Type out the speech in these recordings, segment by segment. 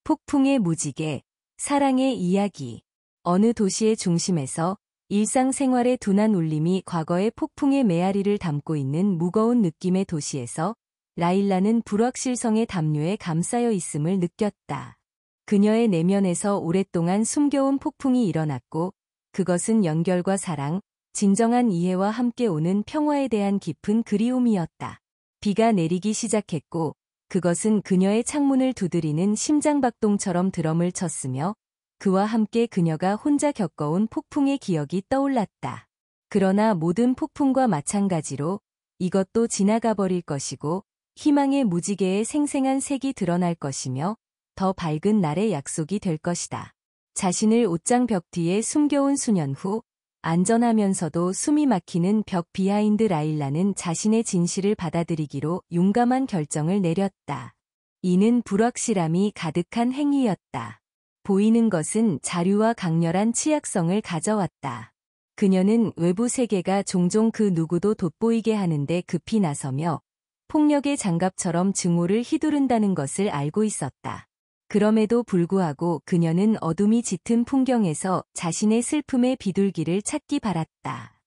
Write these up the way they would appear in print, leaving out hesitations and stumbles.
폭풍의 무지개, 사랑의 이야기. 어느 도시의 중심에서 일상생활의 둔한 울림이 과거의 폭풍의 메아리를 담고 있는 무거운 느낌의 도시에서 라일라는 불확실성의 담요에 감싸여 있음을 느꼈다. 그녀의 내면에서 오랫동안 숨겨온 폭풍이 일어났고, 그것은 연결과 사랑, 진정한 이해와 함께 오는 평화에 대한 깊은 그리움이었다. 비가 내리기 시작했고, 그것은 그녀의 창문을 두드리는 심장박동처럼 드럼을 쳤으며, 그와 함께 그녀가 혼자 겪어온 폭풍의 기억이 떠올랐다. 그러나 모든 폭풍과 마찬가지로 이것도 지나가 버릴 것이고, 희망의 무지개에 생생한 색이 드러날 것이며, 더 밝은 날의 약속이 될 것이다. 자신을 옷장 벽 뒤에 숨겨온 수년 후, 안전하면서도 숨이 막히는 벽 비하인드 라일라는 자신의 진실을 받아들이기로 용감한 결정을 내렸다. 이는 불확실함이 가득한 행위였다. 보이는 것은 자류와 강렬한 치약성을 가져왔다. 그녀는 외부 세계가 종종 그 누구도 돋보이게 하는데 급히 나서며 폭력의 장갑처럼 증오를 휘두른다는 것을 알고 있었다. 그럼에도 불구하고 그녀는 어둠이 짙은 풍경에서 자신의 슬픔의 비둘기를 찾기 바랐다.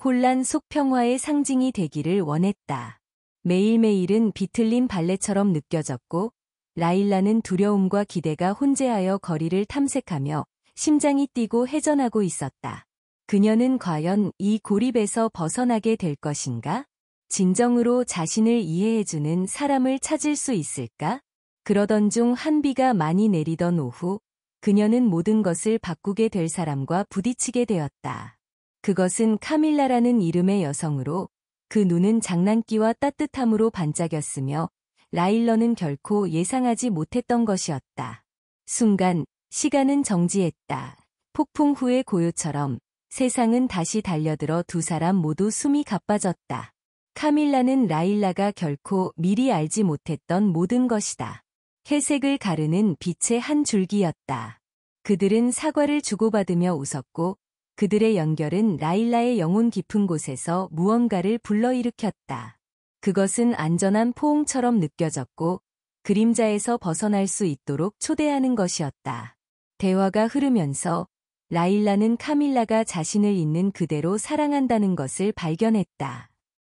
혼란 속 평화의 상징이 되기를 원했다. 매일매일은 비틀린 발레처럼 느껴졌고, 라일라는 두려움과 기대가 혼재하여 거리를 탐색하며 심장이 뛰고 회전하고 있었다. 그녀는 과연 이 고립에서 벗어나게 될 것인가? 진정으로 자신을 이해해주는 사람을 찾을 수 있을까? 그러던 중 한비가 많이 내리던 오후, 그녀는 모든 것을 바꾸게 될 사람과 부딪히게 되었다. 그것은 카밀라라는 이름의 여성으로, 그 눈은 장난기와 따뜻함으로 반짝였으며, 라일러는 결코 예상하지 못했던 것이었다. 순간, 시간은 정지했다. 폭풍 후의 고요처럼 세상은 다시 달려들어 두 사람 모두 숨이 가빠졌다. 카밀라는 라일라가 결코 미리 알지 못했던 모든 것이다. 회색을 가르는 빛의 한 줄기였다. 그들은 사과를 주고받으며 웃었고, 그들의 연결은 라일라의 영혼 깊은 곳에서 무언가를 불러일으켰다. 그것은 안전한 포옹처럼 느껴졌고, 그림자에서 벗어날 수 있도록 초대하는 것이었다. 대화가 흐르면서 라일라는 카밀라가 자신을 있는 그대로 사랑한다는 것을 발견했다.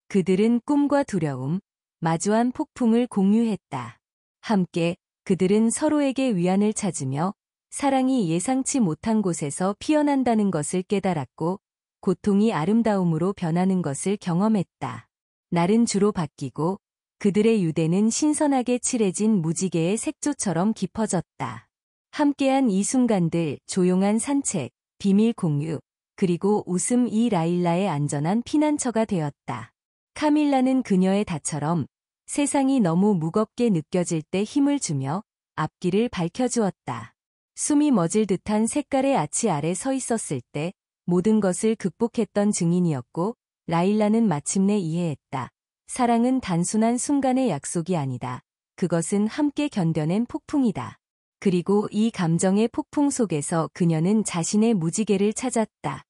그들은 꿈과 두려움, 마주한 폭풍을 공유했다. 함께 그들은 서로에게 위안을 찾으며 사랑이 예상치 못한 곳에서 피어난다는 것을 깨달았고, 고통이 아름다움으로 변하는 것을 경험했다. 날은 주로 바뀌고 그들의 유대는 신선하게 칠해진 무지개의 색조처럼 깊어졌다. 함께한 이 순간들, 조용한 산책, 비밀 공유, 그리고 웃음 이 라일라의 안전한 피난처가 되었다. 카밀라는 그녀의 닷처럼 세상이 너무 무겁게 느껴질 때 힘을 주며 앞길을 밝혀주었다. 숨이 멎을 듯한 색깔의 아치 아래 서 있었을 때 모든 것을 극복했던 증인이었고, 라일라는 마침내 이해했다. 사랑은 단순한 순간의 약속이 아니다. 그것은 함께 견뎌낸 폭풍이다. 그리고 이 감정의 폭풍 속에서 그녀는 자신의 무지개를 찾았다.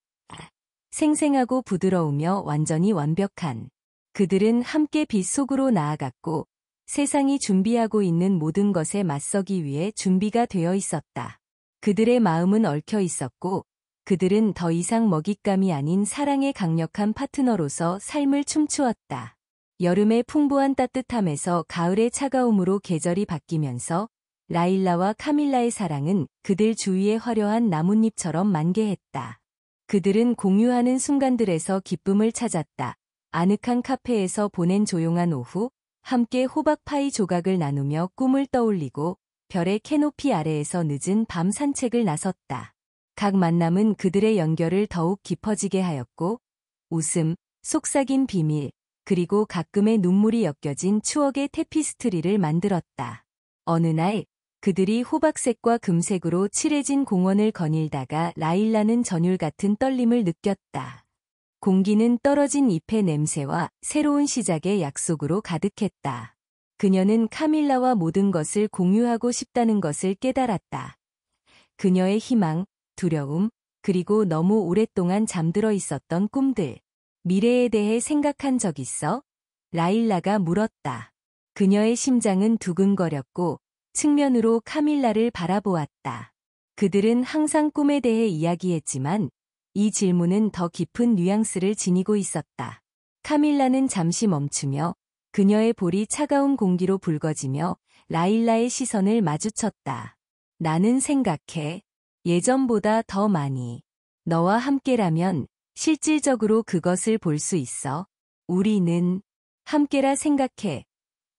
생생하고 부드러우며 완전히 완벽한. 그들은 함께 빛 속으로 나아갔고, 세상이 준비하고 있는 모든 것에 맞서기 위해 준비가 되어 있었다. 그들의 마음은 얽혀 있었고, 그들은 더 이상 먹잇감이 아닌 사랑의 강력한 파트너로서 삶을 춤추었다. 여름의 풍부한 따뜻함에서 가을의 차가움으로 계절이 바뀌면서 라일라와 카밀라의 사랑은 그들 주위의 화려한 나뭇잎처럼 만개했다. 그들은 공유하는 순간들에서 기쁨을 찾았다. 아늑한 카페에서 보낸 조용한 오후, 함께 호박파이 조각을 나누며 꿈을 떠올리고 별의 캐노피 아래에서 늦은 밤 산책을 나섰다. 각 만남은 그들의 연결을 더욱 깊어지게 하였고, 웃음, 속삭인 비밀, 그리고 가끔의 눈물이 엮여진 추억의 테피스트리를 만들었다. 어느 날, 그들이 호박색과 금색으로 칠해진 공원을 거닐다가 라일라는 전율 같은 떨림을 느꼈다. 공기는 떨어진 잎의 냄새와 새로운 시작의 약속으로 가득했다. 그녀는 카밀라와 모든 것을 공유하고 싶다는 것을 깨달았다. 그녀의 희망, 두려움, 그리고 너무 오랫동안 잠들어 있었던 꿈들. 미래에 대해 생각한 적 있어? 라일라가 물었다. 그녀의 심장은 두근거렸고 측면으로 카밀라를 바라보았다. 그들은 항상 꿈에 대해 이야기했지만 이 질문은 더 깊은 뉘앙스를 지니고 있었다. 카밀라는 잠시 멈추며 그녀의 볼이 차가운 공기로 붉어지며 라일라의 시선을 마주쳤다. 나는 생각해. 예전보다 더 많이. 너와 함께라면 실질적으로 그것을 볼 수 있어. 우리는 함께라 생각해.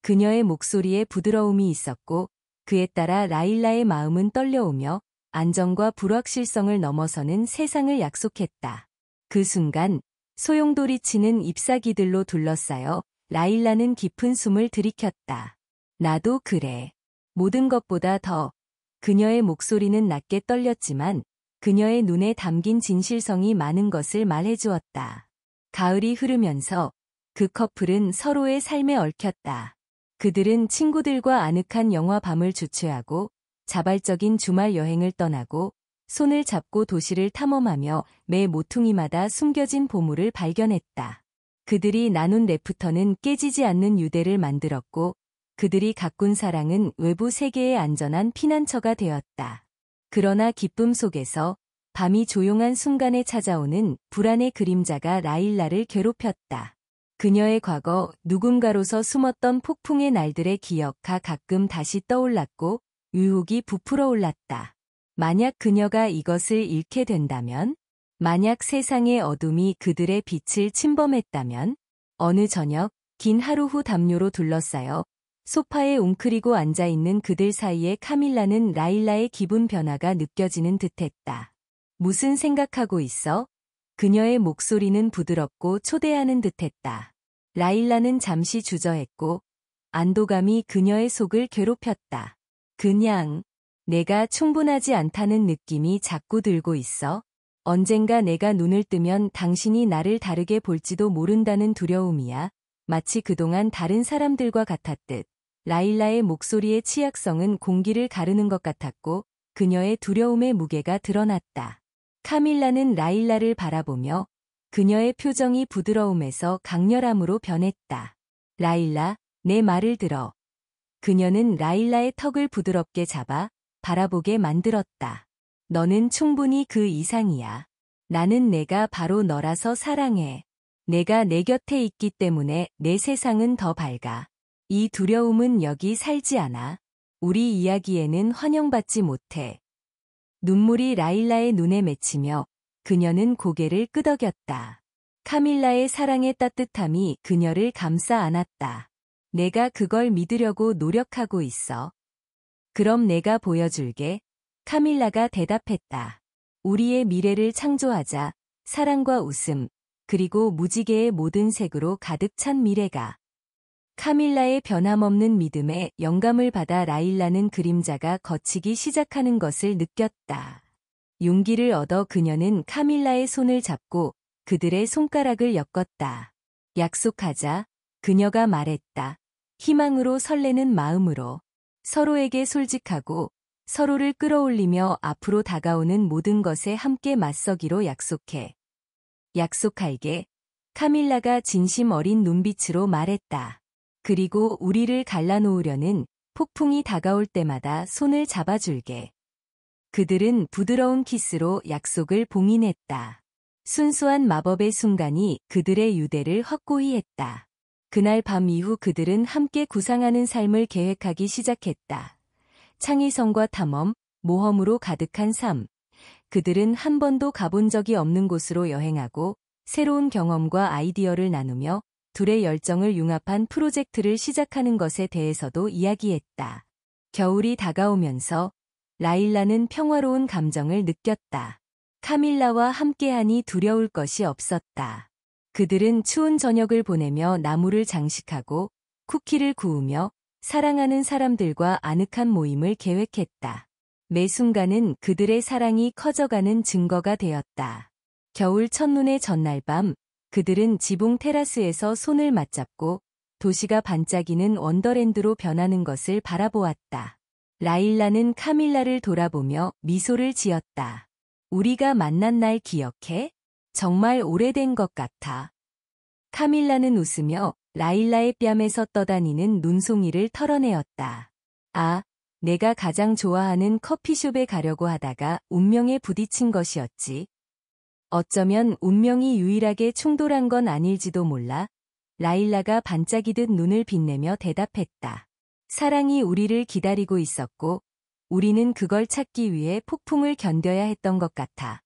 그녀의 목소리에 부드러움이 있었고 그에 따라 라일라의 마음은 떨려오며 안정과 불확실성을 넘어서는 세상을 약속했다. 그 순간 소용돌이치는 잎사귀들로 둘러싸여 라일라는 깊은 숨을 들이켰다. 나도 그래. 모든 것보다 더. 그녀의 목소리는 낮게 떨렸지만 그녀의 눈에 담긴 진실성이 많은 것을 말해주었다. 가을이 흐르면서 그 커플은 서로의 삶에 얽혔다. 그들은 친구들과 아늑한 영화 밤을 주최하고 자발적인 주말 여행을 떠나고 손을 잡고 도시를 탐험하며 매 모퉁이마다 숨겨진 보물을 발견했다. 그들이 나눈 레프터는 깨지지 않는 유대를 만들었고 그들이 가꾼 사랑은 외부 세계의 안전한 피난처가 되었다. 그러나 기쁨 속에서 밤이 조용한 순간에 찾아오는 불안의 그림자가 라일라를 괴롭혔다. 그녀의 과거, 누군가로서 숨었던 폭풍의 날들의 기억가 가끔 다시 떠올랐고 유혹이 부풀어 올랐다. 만약 그녀가 이것을 잃게 된다면? 만약 세상의 어둠이 그들의 빛을 침범했다면? 어느 저녁, 긴 하루 후 담요로 둘러싸여 소파에 웅크리고 앉아있는 그들 사이에 카밀라는 라일라의 기분 변화가 느껴지는 듯했다. 무슨 생각하고 있어? 그녀의 목소리는 부드럽고 초대하는 듯했다. 라일라는 잠시 주저했고 안도감이 그녀의 속을 괴롭혔다. 그냥 내가 충분하지 않다는 느낌이 자꾸 들고 있어. 언젠가 내가 눈을 뜨면 당신이 나를 다르게 볼지도 모른다는 두려움이야. 마치 그동안 다른 사람들과 같았듯. 라일라의 목소리의 치약성은 공기를 가르는 것 같았고 그녀의 두려움의 무게가 드러났다. 카밀라는 라일라를 바라보며 그녀의 표정이 부드러움에서 강렬함으로 변했다. 라일라, 내 말을 들어. 그녀는 라일라의 턱을 부드럽게 잡아 바라보게 만들었다. 너는 충분히 그 이상이야. 나는 내가 바로 너라서 사랑해. 내가 내 곁에 있기 때문에 내 세상은 더 밝아. 이 두려움은 여기 살지 않아. 우리 이야기에는 환영받지 못해. 눈물이 라일라의 눈에 맺히며 그녀는 고개를 끄덕였다. 카밀라의 사랑의 따뜻함이 그녀를 감싸 안았다. 내가 그걸 믿으려고 노력하고 있어. 그럼 내가 보여줄게. 카밀라가 대답했다. 우리의 미래를 창조하자. 사랑과 웃음, 그리고 무지개의 모든 색으로 가득 찬 미래가. 카밀라의 변함없는 믿음에 영감을 받아 라일라는 그림자가 걷히기 시작하는 것을 느꼈다. 용기를 얻어 그녀는 카밀라의 손을 잡고 그들의 손가락을 엮었다. 약속하자. 그녀가 말했다. 희망으로 설레는 마음으로. 서로에게 솔직하고 서로를 끌어올리며 앞으로 다가오는 모든 것에 함께 맞서기로 약속해. 약속할게. 카밀라가 진심 어린 눈빛으로 말했다. 그리고 우리를 갈라놓으려는 폭풍이 다가올 때마다 손을 잡아줄게. 그들은 부드러운 키스로 약속을 봉인했다. 순수한 마법의 순간이 그들의 유대를 확고히 했다. 그날 밤 이후 그들은 함께 구상하는 삶을 계획하기 시작했다. 창의성과 탐험, 모험으로 가득한 삶. 그들은 한 번도 가본 적이 없는 곳으로 여행하고 새로운 경험과 아이디어를 나누며 둘의 열정을 융합한 프로젝트를 시작하는 것에 대해서도 이야기했다. 겨울이 다가오면서 라일라는 평화로운 감정을 느꼈다. 카밀라와 함께하니 두려울 것이 없었다. 그들은 추운 저녁을 보내며 나무를 장식하고 쿠키를 구우며 사랑하는 사람들과 아늑한 모임을 계획했다. 매 순간은 그들의 사랑이 커져가는 증거가 되었다. 겨울 첫눈의 전날 밤, 그들은 지붕 테라스에서 손을 맞잡고 도시가 반짝이는 원더랜드로 변하는 것을 바라보았다. 라일라는 카밀라를 돌아보며 미소를 지었다. 우리가 만난 날 기억해? 정말 오래된 것 같아. 카밀라는 웃으며 라일라의 뺨에서 떠다니는 눈송이를 털어내었다. 아, 내가 가장 좋아하는 커피숍에 가려고 하다가 운명에 부딪힌 것이었지. 어쩌면 운명이 유일하게 충돌한 건 아닐지도 몰라. 라일라가 반짝이듯 눈을 빛내며 대답했다. 사랑이 우리를 기다리고 있었고, 우리는 그걸 찾기 위해 폭풍을 견뎌야 했던 것 같아.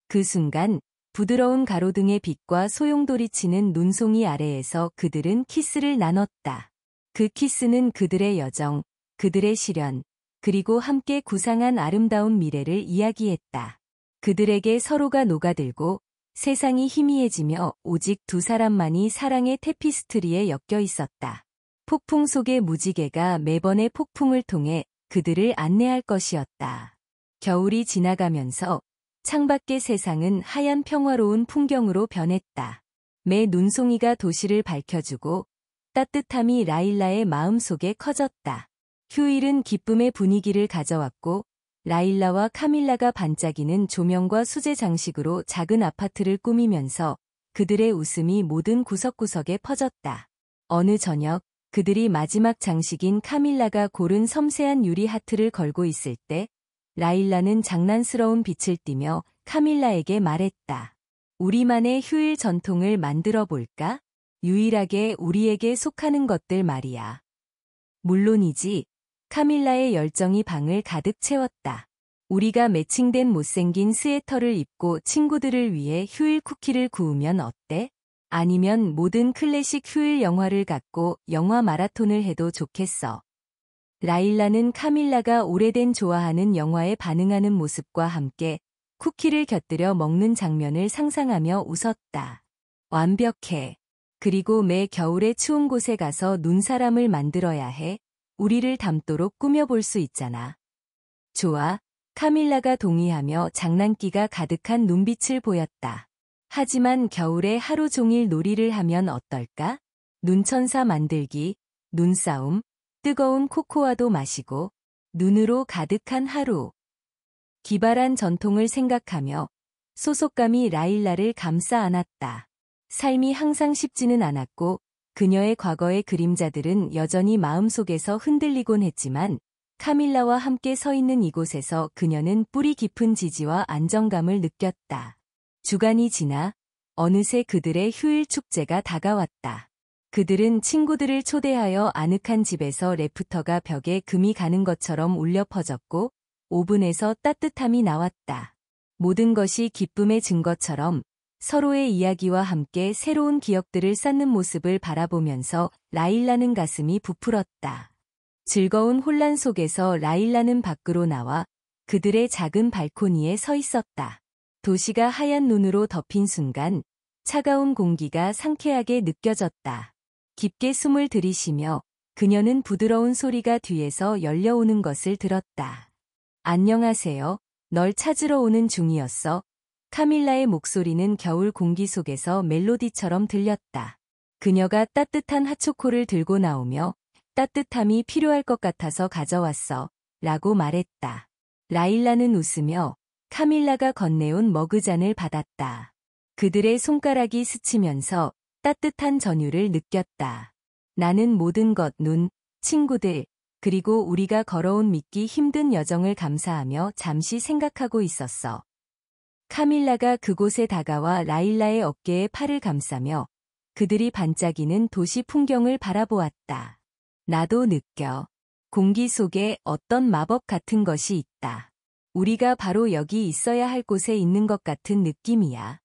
그 순간, 부드러운 가로등의 빛과 소용돌이치는 눈송이 아래에서 그들은 키스를 나눴다. 그 키스는 그들의 여정, 그들의 시련, 그리고 함께 구상한 아름다운 미래를 이야기했다. 그들에게 서로가 녹아들고 세상이 희미해지며 오직 두 사람만이 사랑의 테피스트리에 엮여 있었다. 폭풍 속의 무지개가 매번의 폭풍을 통해 그들을 안내할 것이었다. 겨울이 지나가면서 창밖의 세상은 하얀 평화로운 풍경으로 변했다. 매 눈송이가 도시를 밝혀주고 따뜻함이 라일라의 마음속에 커졌다. 휴일은 기쁨의 분위기를 가져왔고 라일라와 카밀라가 반짝이는 조명과 수제 장식으로 작은 아파트를 꾸미면서 그들의 웃음이 모든 구석구석에 퍼졌다. 어느 저녁 그들이 마지막 장식인 카밀라가 고른 섬세한 유리 하트를 걸고 있을 때 라일라는 장난스러운 빛을 띠며 카밀라에게 말했다. 우리만의 휴일 전통을 만들어 볼까? 유일하게 우리에게 속하는 것들 말이야. 물론이지. 카밀라의 열정이 방을 가득 채웠다. 우리가 매칭된 못생긴 스웨터를 입고 친구들을 위해 휴일 쿠키를 구우면 어때? 아니면 모든 클래식 휴일 영화를 갖고 영화 마라톤을 해도 좋겠어. 라일라는 카밀라가 오래된 좋아하는 영화에 반응하는 모습과 함께 쿠키를 곁들여 먹는 장면을 상상하며 웃었다. 완벽해. 그리고 매 겨울에 추운 곳에 가서 눈사람을 만들어야 해. 우리를 닮도록 꾸며볼 수 있잖아. 좋아. 카밀라가 동의하며 장난기가 가득한 눈빛을 보였다. 하지만 겨울에 하루 종일 놀이를 하면 어떨까? 눈천사 만들기, 눈싸움, 뜨거운 코코아도 마시고, 눈으로 가득한 하루. 기발한 전통을 생각하며 소속감이 라일라를 감싸 안았다. 삶이 항상 쉽지는 않았고 그녀의 과거의 그림자들은 여전히 마음속에서 흔들리곤 했지만 카밀라와 함께 서 있는 이곳에서 그녀는 뿌리 깊은 지지와 안정감을 느꼈다. 주간이 지나 어느새 그들의 휴일 축제가 다가왔다. 그들은 친구들을 초대하여 아늑한 집에서 래프터가 벽에 금이 가는 것처럼 울려 퍼졌고 오븐에서 따뜻함이 나왔다. 모든 것이 기쁨의 증거처럼 서로의 이야기와 함께 새로운 기억들을 쌓는 모습을 바라보면서 라일라는 가슴이 부풀었다. 즐거운 혼란 속에서 라일라는 밖으로 나와 그들의 작은 발코니에 서 있었다. 도시가 하얀 눈으로 덮인 순간 차가운 공기가 상쾌하게 느껴졌다. 깊게 숨을 들이쉬며 그녀는 부드러운 소리가 뒤에서 열려오는 것을 들었다. 안녕하세요. 널 찾으러 오는 중이었어. 카밀라의 목소리는 겨울 공기 속에서 멜로디처럼 들렸다. 그녀가 따뜻한 핫초코를 들고 나오며 따뜻함이 필요할 것 같아서 가져왔어. 라고 말했다. 라일라는 웃으며 카밀라가 건네온 머그잔을 받았다. 그들의 손가락이 스치면서 따뜻한 전율을 느꼈다. 나는 모든 것, 눈, 친구들, 그리고 우리가 걸어온 믿기 힘든 여정을 감사하며 잠시 생각하고 있었어. 카밀라가 그곳에 다가와 라일라의 어깨에 팔을 감싸며 그들이 반짝이는 도시 풍경을 바라보았다. 나도 느껴. 공기 속에 어떤 마법 같은 것이 있다. 우리가 바로 여기 있어야 할 곳에 있는 것 같은 느낌이야.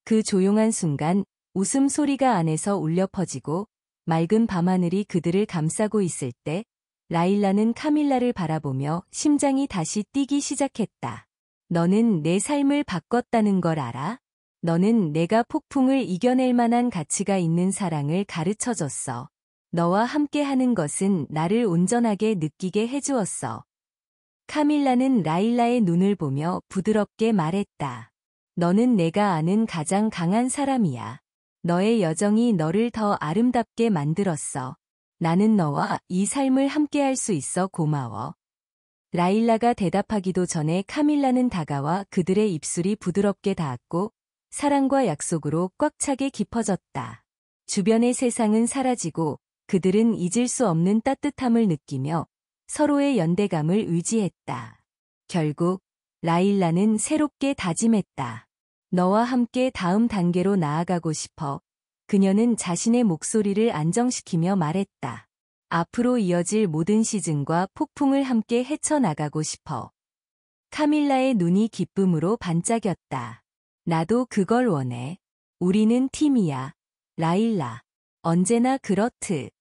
그 조용한 순간 웃음소리가 안에서 울려 퍼지고 맑은 밤하늘이 그들을 감싸고 있을 때 라일라는 카밀라를 바라보며 심장이 다시 뛰기 시작했다. 너는 내 삶을 바꿨다는 걸 알아? 너는 내가 폭풍을 이겨낼 만한 가치가 있는 사랑을 가르쳐줬어. 너와 함께하는 것은 나를 온전하게 느끼게 해주었어. 카밀라는 라일라의 눈을 보며 부드럽게 말했다. 너는 내가 아는 가장 강한 사람이야. 너의 여정이 너를 더 아름답게 만들었어. 나는 너와 이 삶을 함께할 수 있어 고마워. 라일라가 대답하기도 전에 카밀라는 다가와 그들의 입술이 부드럽게 닿았고 사랑과 약속으로 꽉 차게 깊어졌다. 주변의 세상은 사라지고 그들은 잊을 수 없는 따뜻함을 느끼며 서로의 연대감을 의지했다. 결국 라일라는 새롭게 다짐했다. 너와 함께 다음 단계로 나아가고 싶어. 그녀는 자신의 목소리를 안정시키며 말했다. 앞으로 이어질 모든 시즌과 폭풍을 함께 헤쳐나가고 싶어. 카밀라의 눈이 기쁨으로 반짝였다. 나도 그걸 원해. 우리는 팀이야. 라일라. 언제나 그렇듯.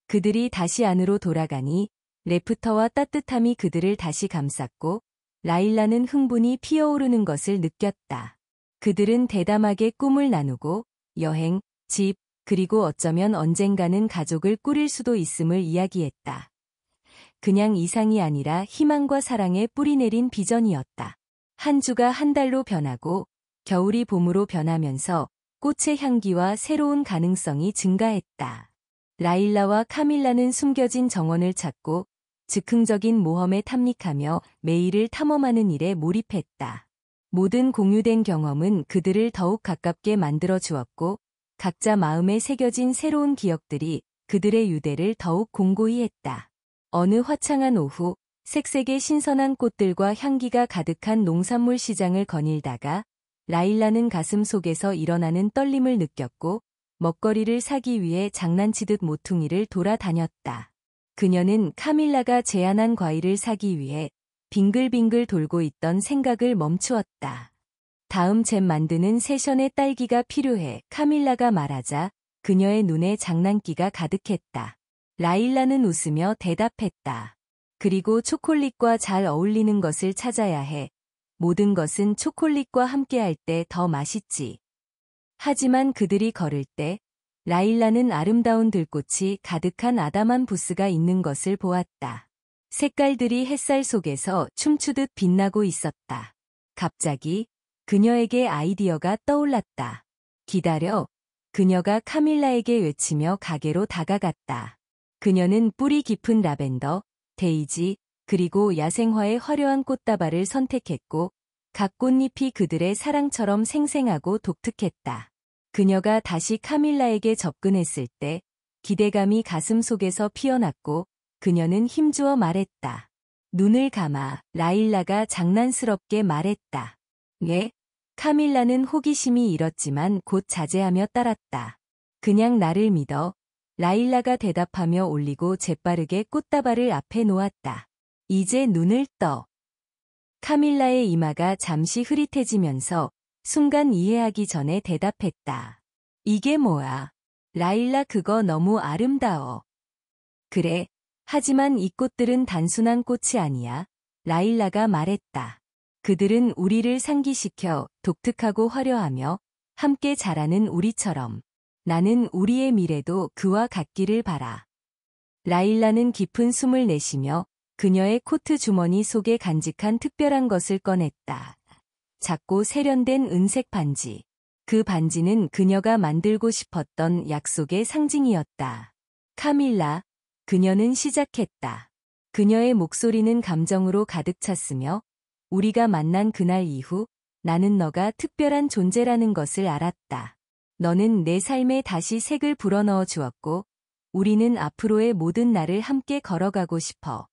그들이 다시 안으로 돌아가니 레프터와 따뜻함이 그들을 다시 감쌌고 라일라는 흥분이 피어오르는 것을 느꼈다. 그들은 대담하게 꿈을 나누고 여행, 집, 그리고 어쩌면 언젠가는 가족을 꾸릴 수도 있음을 이야기했다. 그냥 이상이 아니라 희망과 사랑에 뿌리내린 비전이었다. 한 주가 한 달로 변하고 겨울이 봄으로 변하면서 꽃의 향기와 새로운 가능성이 증가했다. 라일라와 카밀라는 숨겨진 정원을 찾고 즉흥적인 모험에 탐닉하며 매일을 탐험하는 일에 몰입했다. 모든 공유된 경험은 그들을 더욱 가깝게 만들어 주었고 각자 마음에 새겨진 새로운 기억들이 그들의 유대를 더욱 공고히 했다. 어느 화창한 오후, 색색의 신선한 꽃들과 향기가 가득한 농산물 시장을 거닐다가 라일라는 가슴 속에서 일어나는 떨림을 느꼈고 먹거리를 사기 위해 장난치듯 모퉁이를 돌아다녔다. 그녀는 카밀라가 제안한 과일을 사기 위해 빙글빙글 돌고 있던 생각을 멈추었다. 다음 잼 만드는 세션의 딸기가 필요해 카밀라가 말하자 그녀의 눈에 장난기가 가득했다. 라일라는 웃으며 대답했다. 그리고 초콜릿과 잘 어울리는 것을 찾아야 해. 모든 것은 초콜릿과 함께할 때 더 맛있지. 하지만 그들이 걸을 때 라일라는 아름다운 들꽃이 가득한 아담한 부스가 있는 것을 보았다. 색깔들이 햇살 속에서 춤추듯 빛나고 있었다. 갑자기 그녀에게 아이디어가 떠올랐다. 기다려. 그녀가 카밀라에게 외치며 가게로 다가갔다. 그녀는 뿌리 깊은 라벤더, 데이지, 그리고 야생화의 화려한 꽃다발을 선택했고 각 꽃잎이 그들의 사랑처럼 생생하고 독특했다. 그녀가 다시 카밀라에게 접근했을 때 기대감이 가슴 속에서 피어났고 그녀는 힘주어 말했다. 눈을 감아. 라일라가 장난스럽게 말했다. 네? 카밀라는 호기심이 일었지만 곧 자제하며 따랐다. 그냥 나를 믿어. 라일라가 대답하며 올리고 재빠르게 꽃다발을 앞에 놓았다. 이제 눈을 떠. 카밀라의 이마가 잠시 흐릿해지면서 순간 이해하기 전에 대답했다. 이게 뭐야? 라일라 그거 너무 아름다워. 그래. 하지만 이 꽃들은 단순한 꽃이 아니야. 라일라가 말했다. 그들은 우리를 상기시켜 독특하고 화려하며 함께 자라는 우리처럼. 나는 우리의 미래도 그와 같기를 바라. 라일라는 깊은 숨을 내쉬며 그녀의 코트 주머니 속에 간직한 특별한 것을 꺼냈다. 작고 세련된 은색 반지. 그 반지는 그녀가 만들고 싶었던 약속의 상징이었다. 카밀라, 그녀는 시작했다. 그녀의 목소리는 감정으로 가득 찼으며 우리가 만난 그날 이후 나는 너가 특별한 존재라는 것을 알았다. 너는 내 삶에 다시 색을 불어넣어 주었고 우리는 앞으로의 모든 날을 함께 걸어가고 싶어.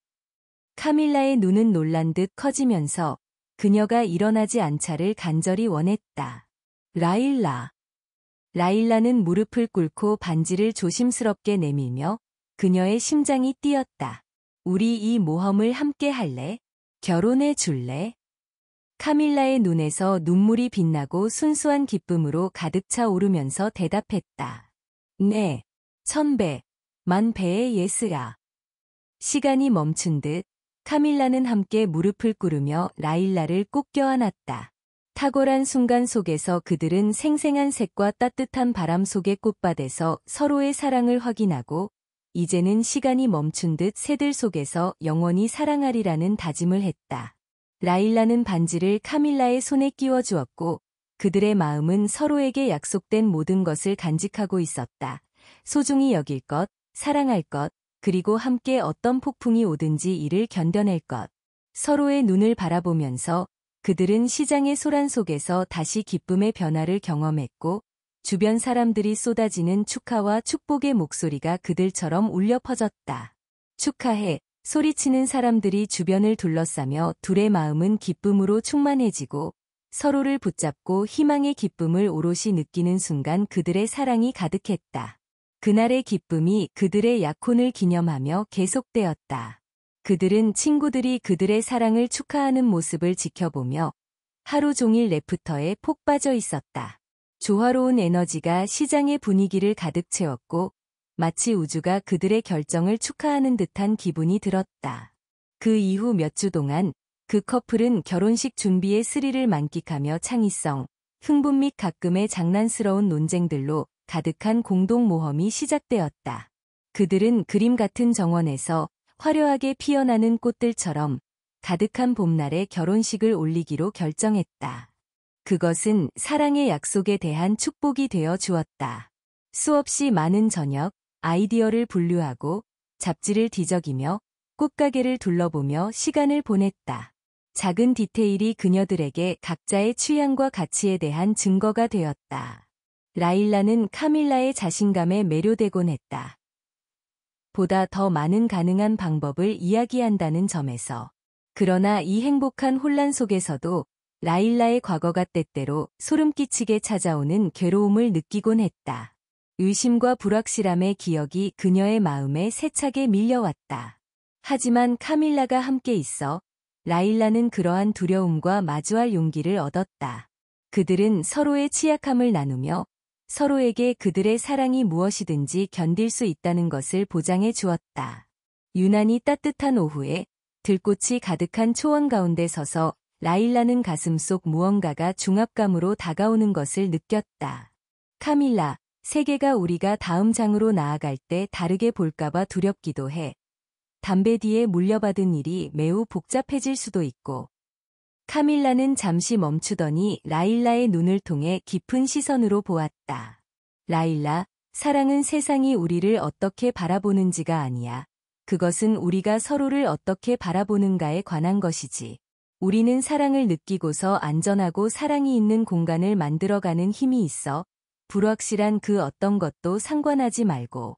카밀라의 눈은 놀란 듯 커지면서 그녀가 일어나지 않자를 간절히 원했다. 라일라. 라일라는 무릎을 꿇고 반지를 조심스럽게 내밀며 그녀의 심장이 뛰었다. 우리 이 모험을 함께 할래? 결혼해 줄래? 카밀라의 눈에서 눈물이 빛나고 순수한 기쁨으로 가득 차 오르면서 대답했다. 네. 1000배, 10,000배의 예스야. 시간이 멈춘 듯 카밀라는 함께 무릎을 꿇으며 라일라를 꼭 껴안았다. 탁월한 순간 속에서 그들은 생생한 색과 따뜻한 바람 속의 꽃밭에서 서로의 사랑을 확인하고 이제는 시간이 멈춘 듯 새들 속에서 영원히 사랑하리라는 다짐을 했다. 라일라는 반지를 카밀라의 손에 끼워 주었고 그들의 마음은 서로에게 약속된 모든 것을 간직하고 있었다. 소중히 여길 것, 사랑할 것, 그리고 함께 어떤 폭풍이 오든지 이를 견뎌낼 것. 서로의 눈을 바라보면서 그들은 시장의 소란 속에서 다시 기쁨의 변화를 경험했고 주변 사람들이 쏟아지는 축하와 축복의 목소리가 그들처럼 울려 퍼졌다. 축하해, 소리치는 사람들이 주변을 둘러싸며 둘의 마음은 기쁨으로 충만해지고 서로를 붙잡고 희망의 기쁨을 오롯이 느끼는 순간 그들의 사랑이 가득했다. 그날의 기쁨이 그들의 약혼을 기념하며 계속되었다. 그들은 친구들이 그들의 사랑을 축하하는 모습을 지켜보며 하루 종일 래프터에 폭 빠져 있었다. 조화로운 에너지가 시장의 분위기를 가득 채웠고 마치 우주가 그들의 결정을 축하하는 듯한 기분이 들었다. 그 이후 몇 주 동안 그 커플은 결혼식 준비의 스릴을 만끽하며 창의성, 흥분 및 가끔의 장난스러운 논쟁들로 가득한 공동 모험이 시작되었다. 그들은 그림 같은 정원에서 화려하게 피어나는 꽃들처럼 가득한 봄날에 결혼식을 올리기로 결정했다. 그것은 사랑의 약속에 대한 축복이 되어 주었다. 수없이 많은 저녁, 아이디어를 분류하고 잡지를 뒤적이며 꽃가게를 둘러보며 시간을 보냈다. 작은 디테일이 그녀들에게 각자의 취향과 가치에 대한 증거가 되었다. 라일라는 카밀라의 자신감에 매료되곤 했다. 보다 더 많은 가능한 방법을 이야기한다는 점에서. 그러나 이 행복한 혼란 속에서도 라일라의 과거가 때때로 소름 끼치게 찾아오는 괴로움을 느끼곤 했다. 의심과 불확실함의 기억이 그녀의 마음에 세차게 밀려왔다. 하지만 카밀라가 함께 있어 라일라는 그러한 두려움과 마주할 용기를 얻었다. 그들은 서로의 취약함을 나누며 서로에게 그들의 사랑이 무엇이든지 견딜 수 있다는 것을 보장해 주었다. 유난히 따뜻한 오후에 들꽃이 가득한 초원 가운데 서서 라일라는 가슴속 무언가가 중압감으로 다가오는 것을 느꼈다. 카밀라, 세계가 우리가 다음 장으로 나아갈 때 다르게 볼까봐 두렵기도 해. 담배 뒤에 물려받은 일이 매우 복잡해질 수도 있고. 카밀라는 잠시 멈추더니 라일라의 눈을 통해 깊은 시선으로 보았다. 라일라, 사랑은 세상이 우리를 어떻게 바라보는지가 아니야. 그것은 우리가 서로를 어떻게 바라보는가에 관한 것이지. 우리는 사랑을 느끼고서 안전하고 사랑이 있는 공간을 만들어가는 힘이 있어. 불확실한 그 어떤 것도 상관하지 말고.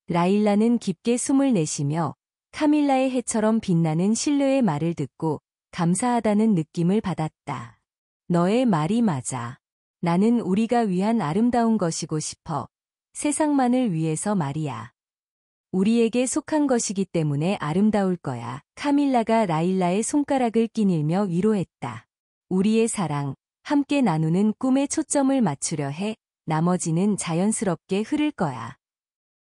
라일라는 깊게 숨을 내쉬며 카밀라의 해처럼 빛나는 신뢰의 말을 듣고 감사하다는 느낌을 받았다. 너의 말이 맞아. 나는 우리가 위한 아름다운 것이고 싶어. 세상만을 위해서 말이야. 우리에게 속한 것이기 때문에 아름다울 거야. 카밀라가 라일라의 손가락을 끼밀며 위로했다. 우리의 사랑, 함께 나누는 꿈에 초점을 맞추려 해. 나머지는 자연스럽게 흐를 거야.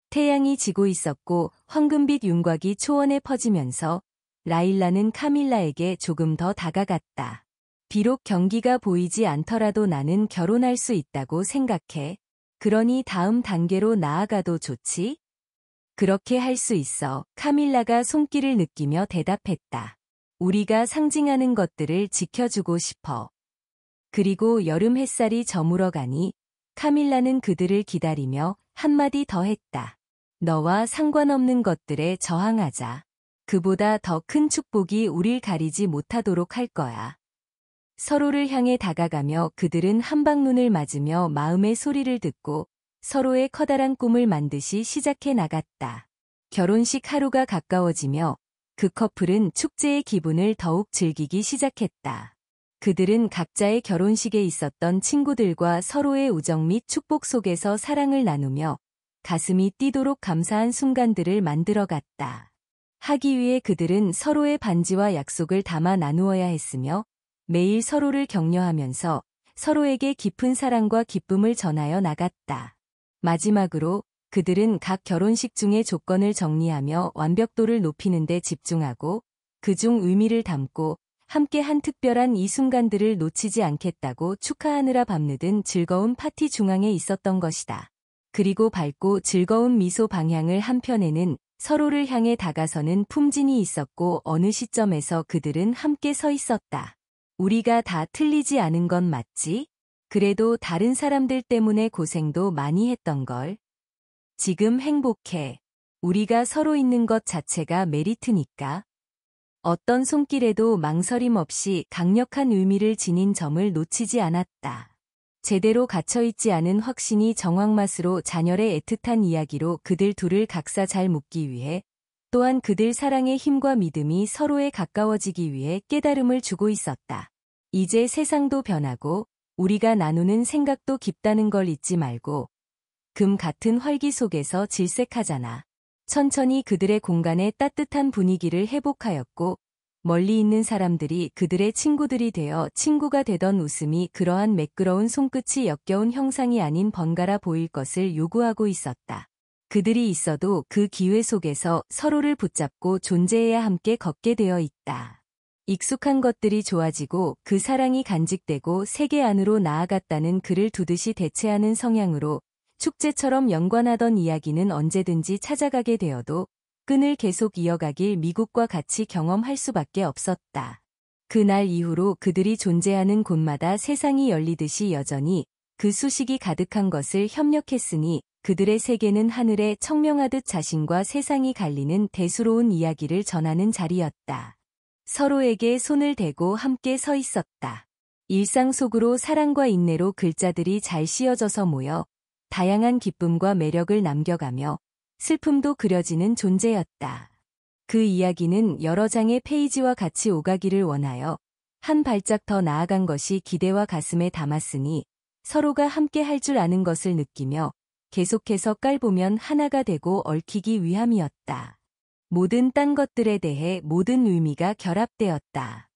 태양이 지고 있었고 황금빛 윤곽이 초원에 퍼지면서 라일라는 카밀라에게 조금 더 다가갔다. 비록 경기가 보이지 않더라도 나는 결혼할 수 있다고 생각해. 그러니 다음 단계로 나아가도 좋지? 그렇게 할 수 있어. 카밀라가 손길을 느끼며 대답했다. 우리가 상징하는 것들을 지켜주고 싶어. 그리고 여름 햇살이 저물어가니 카밀라는 그들을 기다리며 한마디 더 했다. 너와 상관없는 것들에 저항하자. 그보다 더 큰 축복이 우릴 가리지 못하도록 할 거야. 서로를 향해 다가가며 그들은 한방눈을 맞으며 마음의 소리를 듣고 서로의 커다란 꿈을 만드시 시작해 나갔다. 결혼식 하루가 가까워지며 그 커플은 축제의 기분을 더욱 즐기기 시작했다. 그들은 각자의 결혼식에 있었던 친구들과 서로의 우정 및 축복 속에서 사랑을 나누며 가슴이 뛰도록 감사한 순간들을 만들어갔다. 하기 위해 그들은 서로의 반지와 약속을 담아 나누어야 했으며 매일 서로를 격려하면서 서로에게 깊은 사랑과 기쁨을 전하여 나갔다. 마지막으로 그들은 각 결혼식 중의 조건을 정리하며 완벽도를 높이는 데 집중하고 그중 의미를 담고 함께 한 특별한 이 순간들을 놓치지 않겠다고 축하하느라 밤늦은 즐거운 파티 중앙에 있었던 것이다. 그리고 밝고 즐거운 미소 방향을 한편에는 서로를 향해 다가서는 품진이 있었고 어느 시점에서 그들은 함께 서 있었다. 우리가 다 틀리지 않은 건 맞지? 그래도 다른 사람들 때문에 고생도 많이 했던 걸. 지금 행복해. 우리가 서로 있는 것 자체가 메리트니까. 어떤 손길에도 망설임 없이 강력한 의미를 지닌 점을 놓치지 않았다. 제대로 갇혀있지 않은 확신이 정황맛으로 잔열의 애틋한 이야기로 그들 둘을 각사 잘 묶기 위해 또한 그들 사랑의 힘과 믿음이 서로에 가까워지기 위해 깨달음을 주고 있었다. 이제 세상도 변하고 우리가 나누는 생각도 깊다는 걸 잊지 말고 금 같은 활기 속에서 질색하잖아. 천천히 그들의 공간에 따뜻한 분위기를 회복하였고 멀리 있는 사람들이 그들의 친구들이 되어 친구가 되던 웃음이 그러한 매끄러운 손끝이 역겨운 형상이 아닌 번갈아 보일 것을 요구하고 있었다. 그들이 있어도 그 기회 속에서 서로를 붙잡고 존재해야 함께 걷게 되어 있다. 익숙한 것들이 좋아지고 그 사랑이 간직되고 세계 안으로 나아갔다는 그를 두듯이 대체하는 성향으로 축제처럼 연관하던 이야기는 언제든지 찾아가게 되어도 끈을 계속 이어가길 미국과 같이 경험할 수밖에 없었다. 그날 이후로 그들이 존재하는 곳마다 세상이 열리듯이 여전히 그 수식이 가득한 것을 협력했으니 그들의 세계는 하늘에 청명하듯 자신과 세상이 갈리는 대수로운 이야기를 전하는 자리였다. 서로에게 손을 대고 함께 서 있었다. 일상 속으로 사랑과 인내로 글자들이 잘 씌어져서 모여 다양한 기쁨과 매력을 남겨가며 슬픔도 그려지는 존재였다. 그 이야기는 여러 장의 페이지와 같이 오가기를 원하여 한 발짝 더 나아간 것이 기대와 가슴에 담았으니 서로가 함께 할 줄 아는 것을 느끼며 계속해서 깔보면 하나가 되고 얽히기 위함이었다. 모든 딴 것들에 대해 모든 의미가 결합되었다.